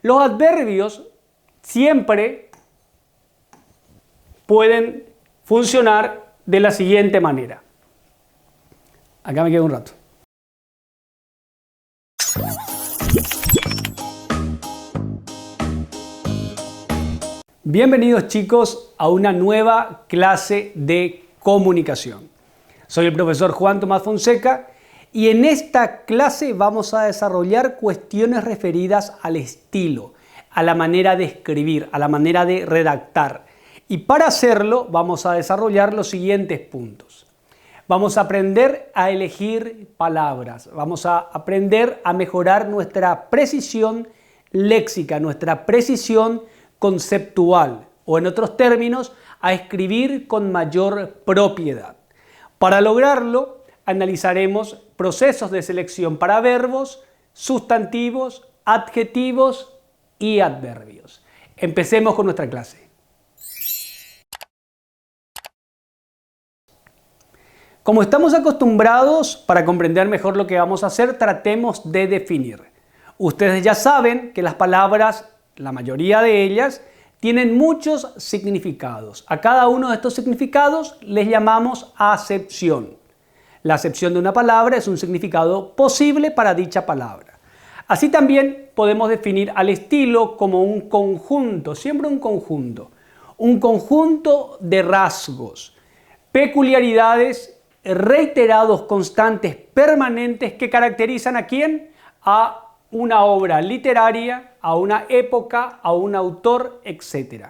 Los adverbios siempre pueden funcionar de la siguiente manera. Acá me quedo un rato. Bienvenidos chicos a una nueva clase de comunicación. Soy el profesor Juan Tomás Fonseca y en esta clase vamos a desarrollar cuestiones referidas al estilo, a la manera de escribir, a la manera de redactar. Y para hacerlo vamos a desarrollar los siguientes puntos. Vamos a aprender a elegir palabras, vamos a aprender a mejorar nuestra precisión léxica, nuestra precisión conceptual, o en otros términos, a escribir con mayor propiedad. Para lograrlo, analizaremos procesos de selección para verbos, sustantivos, adjetivos y adverbios. Empecemos con nuestra clase. Como estamos acostumbrados, para comprender mejor lo que vamos a hacer, tratemos de definir. Ustedes ya saben que las palabras, la mayoría de ellas, tienen muchos significados. A cada uno de estos significados les llamamos acepción. La acepción de una palabra es un significado posible para dicha palabra. Así también podemos definir al estilo como un conjunto, siempre un conjunto de rasgos, peculiaridades, reiterados, constantes, permanentes que caracterizan ¿a quién? A una obra literaria, a una época, a un autor, etc.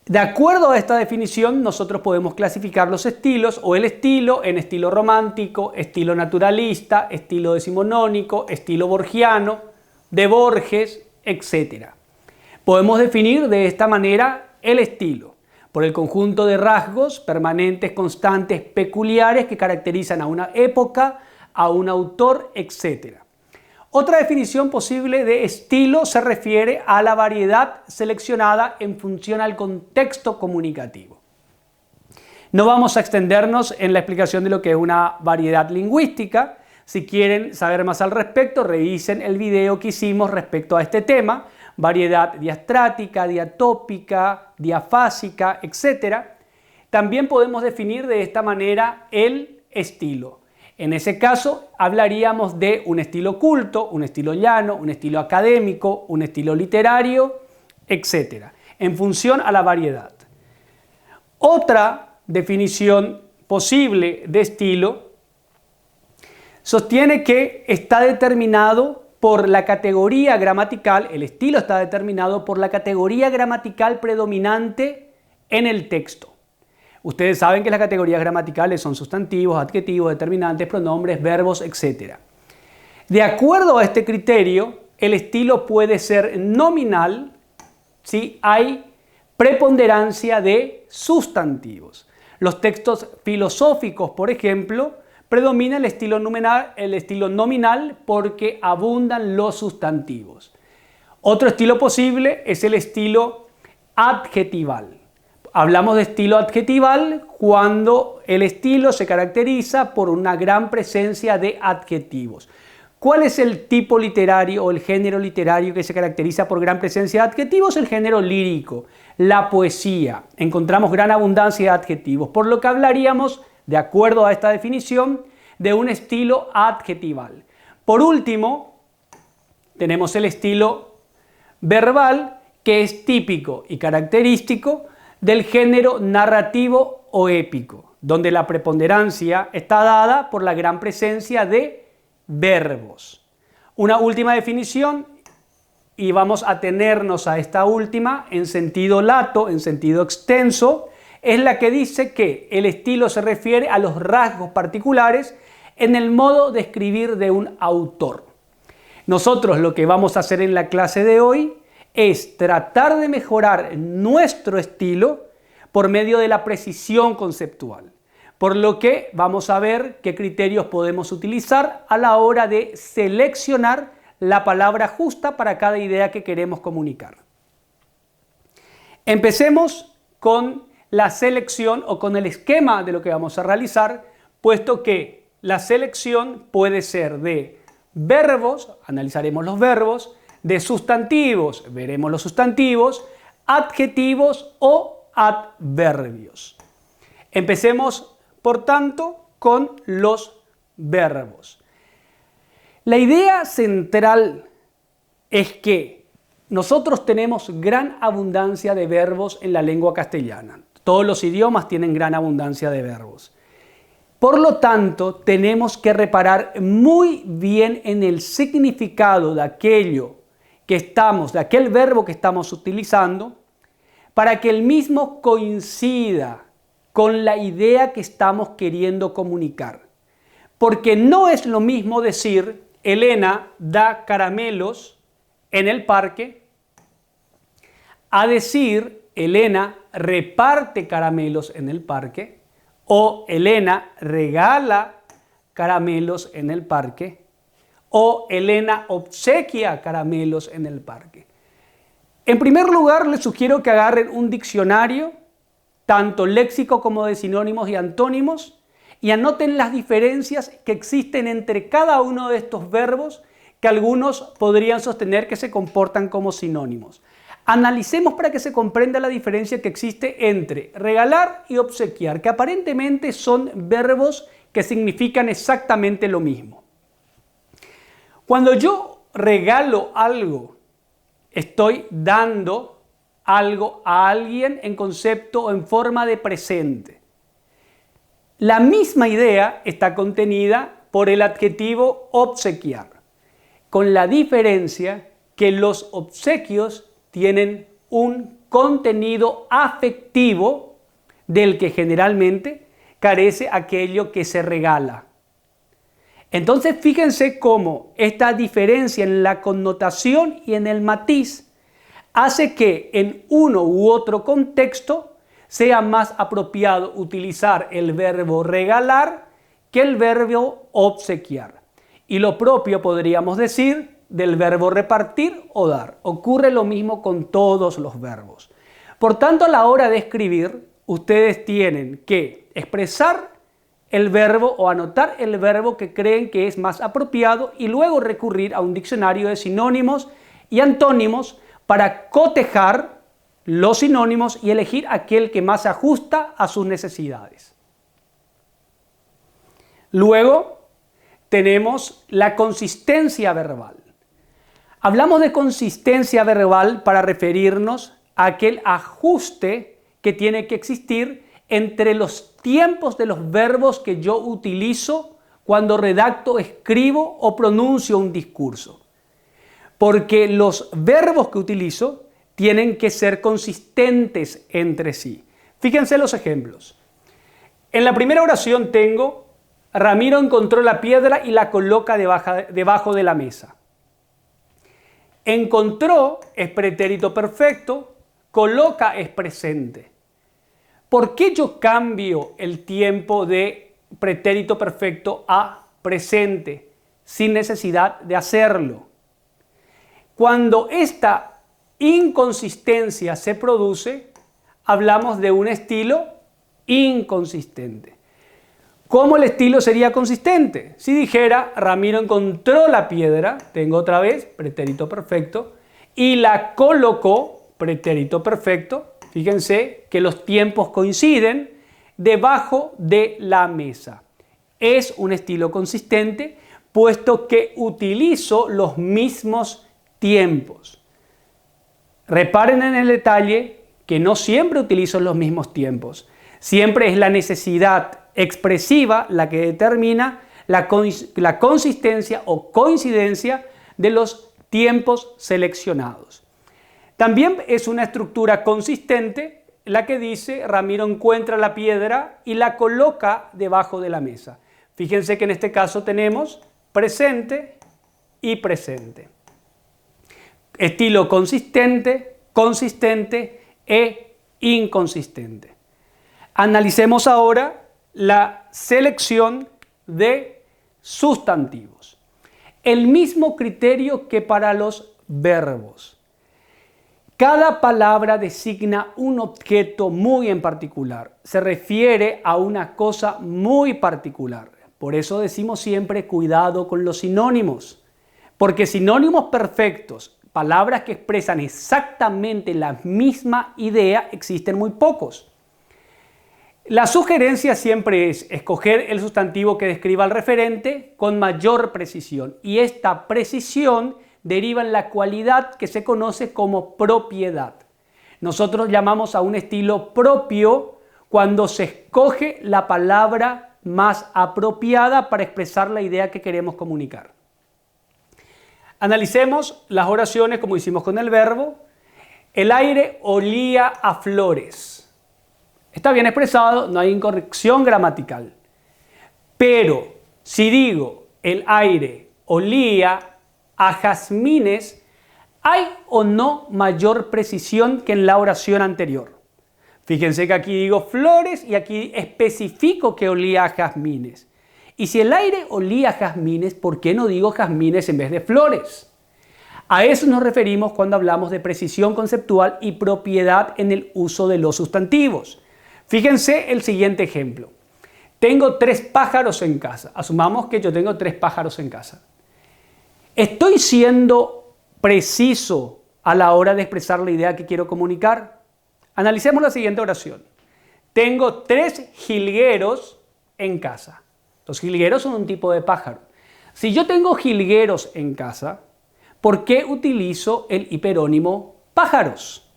De acuerdo a esta definición, nosotros podemos clasificar los estilos o el estilo en estilo romántico, estilo naturalista, estilo decimonónico, estilo borgiano, de Borges, etc. Podemos definir de esta manera el estilo por el conjunto de rasgos permanentes, constantes, peculiares que caracterizan a una época, a un autor, etc. Otra definición posible de estilo se refiere a la variedad seleccionada en función al contexto comunicativo. No vamos a extendernos en la explicación de lo que es una variedad lingüística. Si quieren saber más al respecto, revisen el video que hicimos respecto a este tema, variedad diastrática, diatópica, diafásica, etc. También podemos definir de esta manera el estilo. En ese caso, hablaríamos de un estilo culto, un estilo llano, un estilo académico, un estilo literario, etc., en función a la variedad. Otra definición posible de estilo sostiene que está determinado por la categoría gramatical, el estilo está determinado por la categoría gramatical predominante en el texto. Ustedes saben que las categorías gramaticales son sustantivos, adjetivos, determinantes, pronombres, verbos, etc. De acuerdo a este criterio, el estilo puede ser nominal si hay preponderancia de sustantivos. Los textos filosóficos, por ejemplo, predomina el estilo nominal porque abundan los sustantivos. Otro estilo posible es el estilo adjetival. Hablamos de estilo adjetival cuando el estilo se caracteriza por una gran presencia de adjetivos. ¿Cuál es el tipo literario o el género literario que se caracteriza por gran presencia de adjetivos? El género lírico, la poesía. Encontramos gran abundancia de adjetivos, por lo que hablaríamos, de acuerdo a esta definición, de un estilo adjetival. Por último, tenemos el estilo verbal, que es típico y característico del género narrativo o épico, donde la preponderancia está dada por la gran presencia de verbos. Una última definición, y vamos a atenernos a esta última en sentido lato, en sentido extenso, es la que dice que el estilo se refiere a los rasgos particulares en el modo de escribir de un autor. Nosotros lo que vamos a hacer en la clase de hoy es tratar de mejorar nuestro estilo por medio de la precisión conceptual, por lo que vamos a ver qué criterios podemos utilizar a la hora de seleccionar la palabra justa para cada idea que queremos comunicar. Empecemos con la selección o con el esquema de lo que vamos a realizar, puesto que la selección puede ser de verbos, analizaremos los verbos, de sustantivos, veremos los sustantivos, adjetivos o adverbios. Empecemos, por tanto, con los verbos. La idea central es que nosotros tenemos gran abundancia de verbos en la lengua castellana. Todos los idiomas tienen gran abundancia de verbos. Por lo tanto, tenemos que reparar muy bien en el significado de aquel verbo que estamos utilizando, para que el mismo coincida con la idea que estamos queriendo comunicar. Porque no es lo mismo decir Elena da caramelos en el parque a decir Elena reparte caramelos en el parque o Elena regala caramelos en el parque o Elena obsequia caramelos en el parque. En primer lugar, les sugiero que agarren un diccionario, tanto léxico como de sinónimos y antónimos, y anoten las diferencias que existen entre cada uno de estos verbos que algunos podrían sostener que se comportan como sinónimos. Analicemos para que se comprenda la diferencia que existe entre regalar y obsequiar, que aparentemente son verbos que significan exactamente lo mismo. Cuando yo regalo algo, estoy dando algo a alguien en concepto o en forma de presente. La misma idea está contenida por el adjetivo obsequiar, con la diferencia que los obsequios tienen un contenido afectivo del que generalmente carece aquello que se regala. Entonces fíjense cómo esta diferencia en la connotación y en el matiz hace que en uno u otro contexto sea más apropiado utilizar el verbo regalar que el verbo obsequiar. Y lo propio podríamos decir del verbo repartir o dar. Ocurre lo mismo con todos los verbos. Por tanto, a la hora de escribir, ustedes tienen que expresar el verbo o anotar el verbo que creen que es más apropiado y luego recurrir a un diccionario de sinónimos y antónimos para cotejar los sinónimos y elegir aquel que más se ajusta a sus necesidades. Luego tenemos la consistencia verbal. Hablamos de consistencia verbal para referirnos a aquel ajuste que tiene que existir entre los tiempos de los verbos que yo utilizo cuando redacto, escribo o pronuncio un discurso. Porque los verbos que utilizo tienen que ser consistentes entre sí. Fíjense los ejemplos. En la primera oración tengo, Ramiro encontró la piedra y la coloca debajo de la mesa. Encontró es pretérito perfecto, coloca es presente. ¿Por qué yo cambio el tiempo de pretérito perfecto a presente sin necesidad de hacerlo? Cuando esta inconsistencia se produce, hablamos de un estilo inconsistente. ¿Cómo el estilo sería consistente? Si dijera, Ramiro encontró la piedra, tengo otra vez pretérito perfecto, y la colocó, pretérito perfecto, fíjense que los tiempos coinciden, debajo de la mesa. Es un estilo consistente, puesto que utilizo los mismos tiempos. Reparen en el detalle que no siempre utilizo los mismos tiempos. Siempre es la necesidad expresiva la que determina la consistencia o coincidencia de los tiempos seleccionados. También es una estructura consistente la que dice Ramiro encuentra la piedra y la coloca debajo de la mesa. Fíjense que en este caso tenemos presente y presente. Estilo consistente, consistente e inconsistente. Analicemos ahora la selección de sustantivos. El mismo criterio que para los verbos. Cada palabra designa un objeto muy en particular. Se refiere a una cosa muy particular. Por eso decimos siempre cuidado con los sinónimos. Porque sinónimos perfectos palabras que expresan exactamente la misma idea, existen muy pocos. La sugerencia siempre es escoger el sustantivo que describa al referente con mayor precisión, y esta precisión deriva en la cualidad que se conoce como propiedad. Nosotros llamamos a un estilo propio cuando se escoge la palabra más apropiada para expresar la idea que queremos comunicar. Analicemos las oraciones como hicimos con el verbo. El aire olía a flores. Está bien expresado, no hay incorrección gramatical. Pero si digo el aire olía a jazmines, ¿hay o no mayor precisión que en la oración anterior? Fíjense que aquí digo flores y aquí especifico que olía a jazmines. Y si el aire olía a jazmines, ¿por qué no digo jazmines en vez de flores? A eso nos referimos cuando hablamos de precisión conceptual y propiedad en el uso de los sustantivos. Fíjense el siguiente ejemplo. Tengo 3 pájaros en casa. Asumamos que yo tengo 3 pájaros en casa. ¿Estoy siendo preciso a la hora de expresar la idea que quiero comunicar? Analicemos la siguiente oración. Tengo 3 jilgueros en casa. Los jilgueros son un tipo de pájaro. Si yo tengo jilgueros en casa, ¿por qué utilizo el hiperónimo pájaros?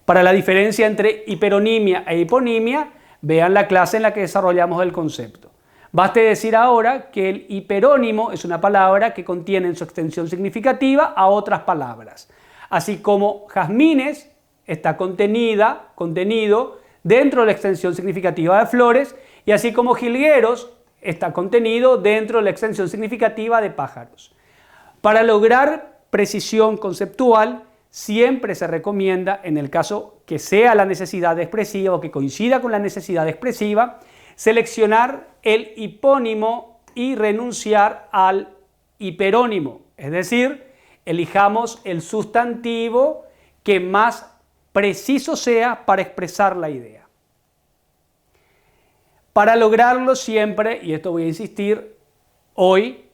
Para la diferencia entre hiperonimia e hiponimia, vean la clase en la que desarrollamos el concepto. Baste decir ahora que el hiperónimo es una palabra que contiene en su extensión significativa a otras palabras. Así como jazmines está contenido dentro de la extensión significativa de flores, y así como jilgueros está contenido dentro de la extensión significativa de pájaros. Para lograr precisión conceptual, siempre se recomienda, en el caso que sea la necesidad expresiva o que coincida con la necesidad expresiva, seleccionar el hipónimo y renunciar al hiperónimo. Es decir, elijamos el sustantivo que más preciso sea para expresar la idea. Para lograrlo siempre, y esto voy a insistir hoy,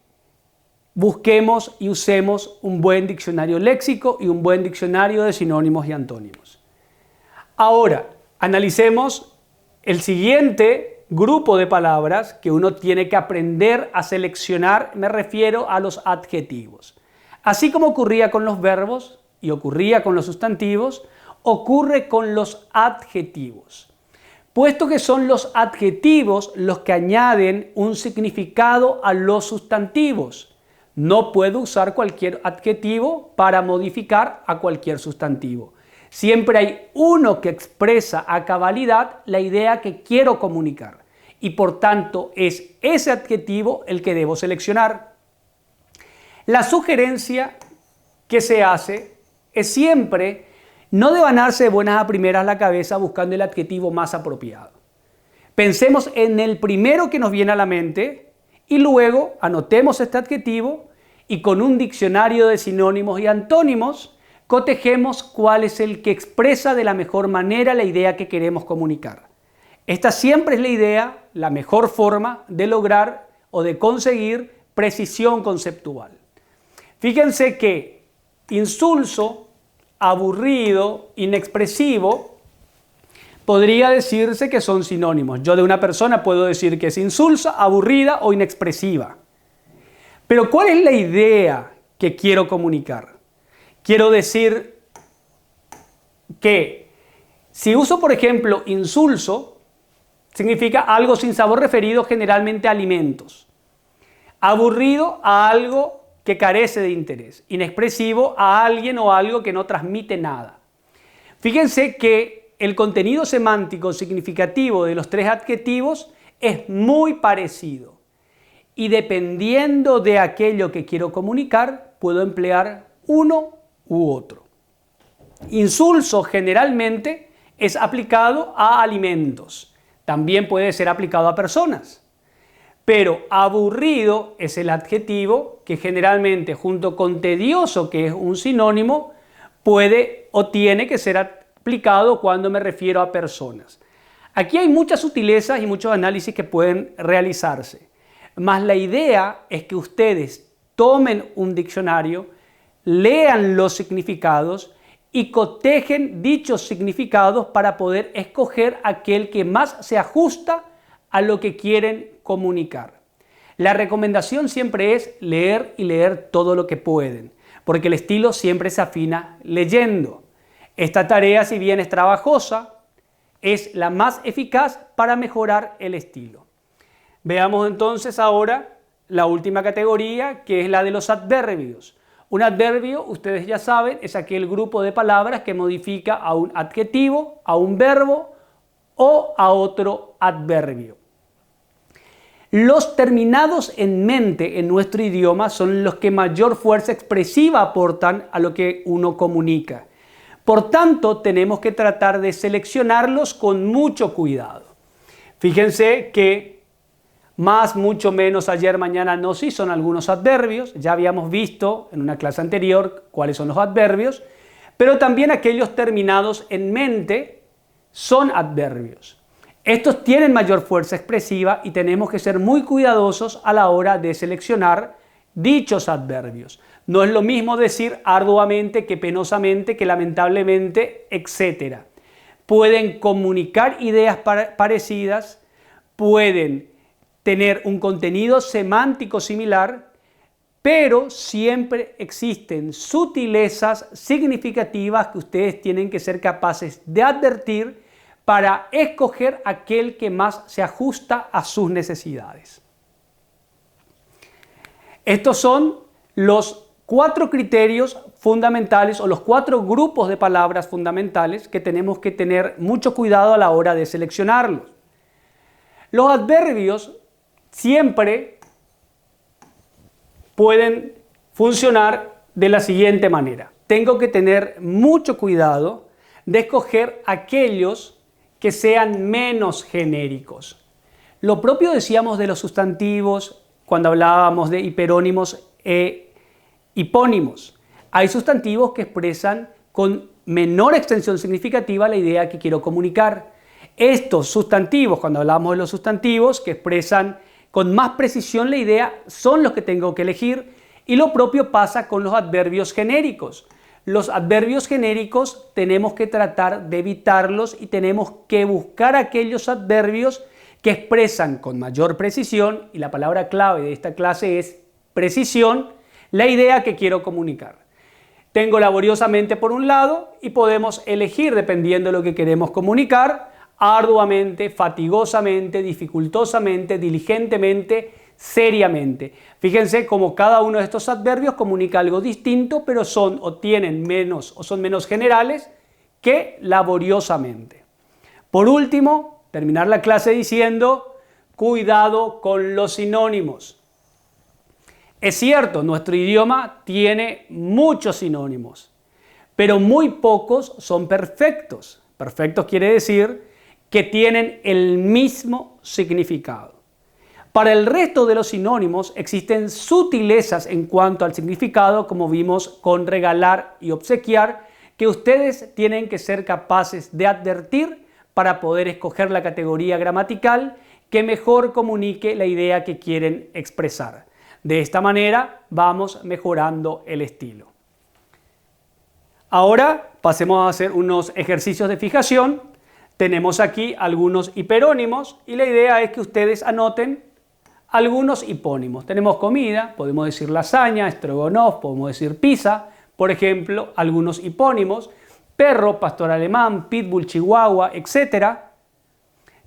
busquemos y usemos un buen diccionario léxico y un buen diccionario de sinónimos y antónimos. Ahora, analicemos el siguiente grupo de palabras que uno tiene que aprender a seleccionar. Me refiero a los adjetivos. Así como ocurría con los verbos y ocurría con los sustantivos, ocurre con los adjetivos. Puesto que son los adjetivos los que añaden un significado a los sustantivos. No puedo usar cualquier adjetivo para modificar a cualquier sustantivo. Siempre hay uno que expresa a cabalidad la idea que quiero comunicar, y por tanto es ese adjetivo el que debo seleccionar. La sugerencia que se hace es siempre no devanarse de buenas a primeras la cabeza buscando el adjetivo más apropiado. Pensemos en el primero que nos viene a la mente y luego anotemos este adjetivo y con un diccionario de sinónimos y antónimos cotejemos cuál es el que expresa de la mejor manera la idea que queremos comunicar. Esta siempre es la idea, la mejor forma de lograr o de conseguir precisión conceptual. Fíjense que insulso, aburrido, inexpresivo, podría decirse que son sinónimos. Yo de una persona puedo decir que es insulsa, aburrida o inexpresiva. Pero ¿cuál es la idea que quiero comunicar? Quiero decir que si uso, por ejemplo, insulso, significa algo sin sabor referido generalmente a alimentos. Aburrido a algo que carece de interés. Inexpresivo a alguien o algo que no transmite nada. Fíjense que el contenido semántico significativo de los 3 adjetivos es muy parecido. Y dependiendo de aquello que quiero comunicar, puedo emplear uno u otro. Insulso generalmente es aplicado a alimentos. También puede ser aplicado a personas. Pero aburrido es el adjetivo que generalmente, junto con tedioso, que es un sinónimo, puede o tiene que ser aplicado cuando me refiero a personas. Aquí hay muchas sutilezas y muchos análisis que pueden realizarse. Mas la idea es que ustedes tomen un diccionario, lean los significados y cotejen dichos significados para poder escoger aquel que más se ajusta a lo que quieren comunicar. La recomendación siempre es leer y leer todo lo que pueden, porque el estilo siempre se afina leyendo. Esta tarea, si bien es trabajosa, es la más eficaz para mejorar el estilo. Veamos entonces ahora la última categoría, que es la de los adverbios. Un adverbio, ustedes ya saben, es aquel grupo de palabras que modifica a un adjetivo, a un verbo o a otro adverbio. Los terminados en mente en nuestro idioma son los que mayor fuerza expresiva aportan a lo que uno comunica. Por tanto, tenemos que tratar de seleccionarlos con mucho cuidado. Fíjense que más, mucho, menos, ayer, mañana, no, sí son algunos adverbios. Ya habíamos visto en una clase anterior cuáles son los adverbios, pero también aquellos terminados en mente son adverbios. Estos tienen mayor fuerza expresiva y tenemos que ser muy cuidadosos a la hora de seleccionar dichos adverbios. No es lo mismo decir arduamente que penosamente, que lamentablemente, etc. Pueden comunicar ideas parecidas, pueden tener un contenido semántico similar, pero siempre existen sutilezas significativas que ustedes tienen que ser capaces de advertir para escoger aquel que más se ajusta a sus necesidades. Estos son los 4 criterios fundamentales o los 4 grupos de palabras fundamentales que tenemos que tener mucho cuidado a la hora de seleccionarlos. Los adverbios siempre pueden funcionar de la siguiente manera. Tengo que tener mucho cuidado de escoger aquellos que sean menos genéricos. Lo propio decíamos de los sustantivos cuando hablábamos de hiperónimos e hipónimos. Hay sustantivos que expresan con menor extensión significativa la idea que quiero comunicar. Estos sustantivos, cuando hablamos de los sustantivos que expresan con más precisión la idea, son los que tengo que elegir, y lo propio pasa con los adverbios genéricos. Los adverbios genéricos tenemos que tratar de evitarlos y tenemos que buscar aquellos adverbios que expresan con mayor precisión, y la palabra clave de esta clase es precisión, la idea que quiero comunicar. Tengo laboriosamente por un lado y podemos elegir dependiendo de lo que queremos comunicar, arduamente, fatigosamente, dificultosamente, diligentemente, seriamente. Fíjense cómo cada uno de estos adverbios comunica algo distinto, pero son o tienen menos o son menos generales que laboriosamente. Por último, terminar la clase diciendo, cuidado con los sinónimos. Es cierto, nuestro idioma tiene muchos sinónimos, pero muy pocos son perfectos. Perfectos quiere decir que tienen el mismo significado. Para el resto de los sinónimos existen sutilezas en cuanto al significado, como vimos con regalar y obsequiar, que ustedes tienen que ser capaces de advertir para poder escoger la categoría gramatical que mejor comunique la idea que quieren expresar. De esta manera vamos mejorando el estilo. Ahora pasemos a hacer unos ejercicios de fijación. Tenemos aquí algunos hiperónimos y la idea es que ustedes anoten algunos hipónimos. Tenemos comida, podemos decir lasaña, stroganoff, podemos decir pizza, por ejemplo, algunos hipónimos, perro, pastor alemán, pitbull, chihuahua, etc.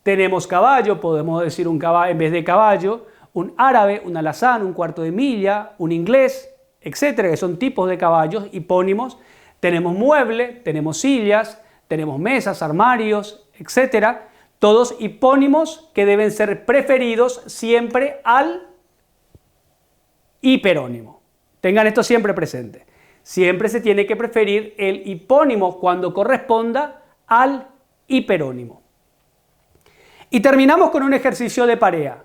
Tenemos caballo, podemos decir un caballo en vez de caballo, un árabe, un alazán, un cuarto de milla, un inglés, etc., que son tipos de caballos, hipónimos. Tenemos mueble, tenemos sillas, tenemos mesas, armarios, etc., todos hipónimos que deben ser preferidos siempre al hiperónimo. Tengan esto siempre presente. Siempre se tiene que preferir el hipónimo cuando corresponda al hiperónimo. Y terminamos con un ejercicio de pareja.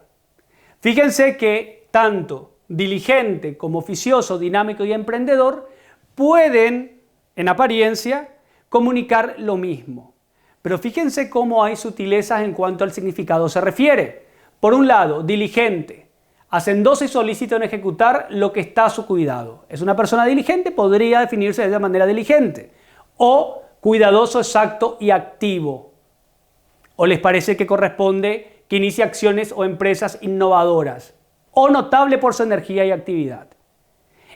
Fíjense que tanto diligente como oficioso, dinámico y emprendedor pueden, en apariencia, comunicar lo mismo. Pero fíjense cómo hay sutilezas en cuanto al significado se refiere. Por un lado, diligente. hacendosa y solícita en ejecutar lo que está a su cuidado. Es una persona diligente, podría definirse de esa manera diligente. O cuidadoso, exacto y activo. ¿O les parece que corresponde que inicie acciones o empresas innovadoras? O notable por su energía y actividad.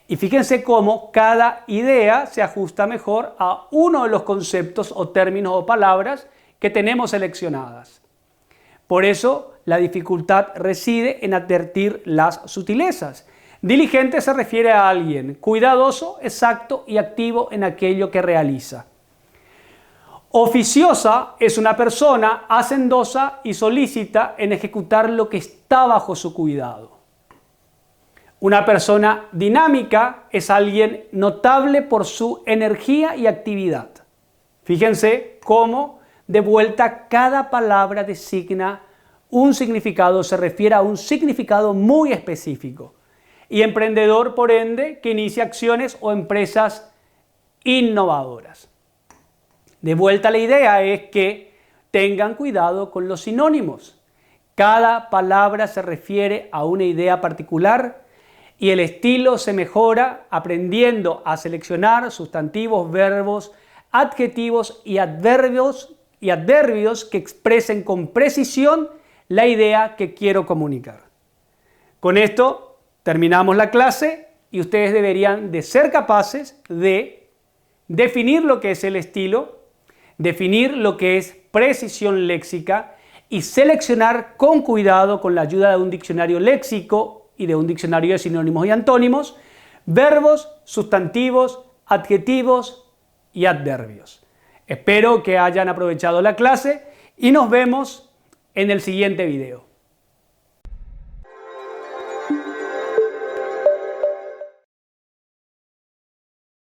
Y fíjense cómo cada idea se ajusta mejor a uno de los conceptos o términos o palabras que tenemos seleccionadas. Por eso la dificultad reside en advertir las sutilezas. Diligente se refiere a alguien cuidadoso, exacto y activo en aquello que realiza. Oficiosa es una persona hacendosa y solícita en ejecutar lo que está bajo su cuidado. Una persona dinámica es alguien notable por su energía y actividad. Fíjense cómo de vuelta cada palabra designa un significado, se refiere a un significado muy específico. Y emprendedor, por ende, que inicia acciones o empresas innovadoras. De vuelta la idea es que tengan cuidado con los sinónimos. Cada palabra se refiere a una idea particular y el estilo se mejora aprendiendo a seleccionar sustantivos, verbos, adjetivos y adverbios que expresen con precisión la idea que quiero comunicar. Con esto terminamos la clase y ustedes deberían de ser capaces de definir lo que es el estilo, definir lo que es precisión léxica y seleccionar con cuidado, con la ayuda de un diccionario léxico y de un diccionario de sinónimos y antónimos, verbos, sustantivos, adjetivos y adverbios. Espero que hayan aprovechado la clase y nos vemos en el siguiente video.